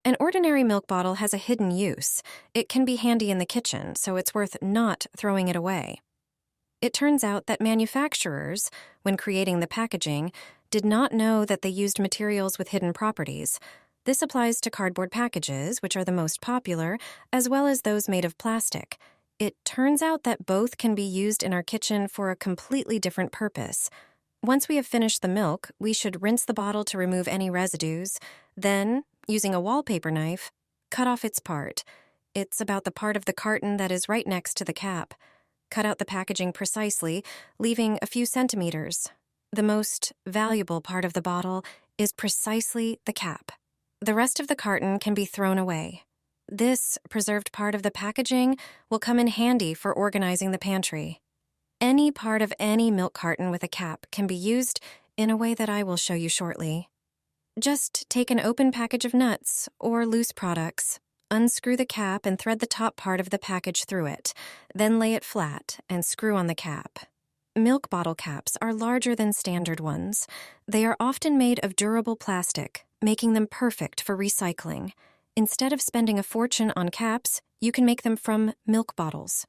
An ordinary milk bottle has a hidden use. It can be handy in the kitchen, so it's worth not throwing it away. It turns out that manufacturers, when creating the packaging, did not know that they used materials with hidden properties. This applies to cardboard packages, which are the most popular, as well as those made of plastic. It turns out that both can be used in our kitchen for a completely different purpose. Once we have finished the milk, we should rinse the bottle to remove any residues. Then, using a wallpaper knife, cut off its part. It's about the part of the carton that is right next to the cap. Cut out the packaging precisely, leaving a few centimeters. The most valuable part of the bottle is precisely the cap. The rest of the carton can be thrown away. This preserved part of the packaging will come in handy for organizing the pantry. Any part of any milk carton with a cap can be used in a way that I will show you shortly. Just take an open package of nuts or loose products, unscrew the cap and thread the top part of the package through it, then lay it flat and screw on the cap. Milk bottle caps are larger than standard ones. They are often made of durable plastic, making them perfect for recycling. Instead of spending a fortune on caps, you can make them from milk bottles.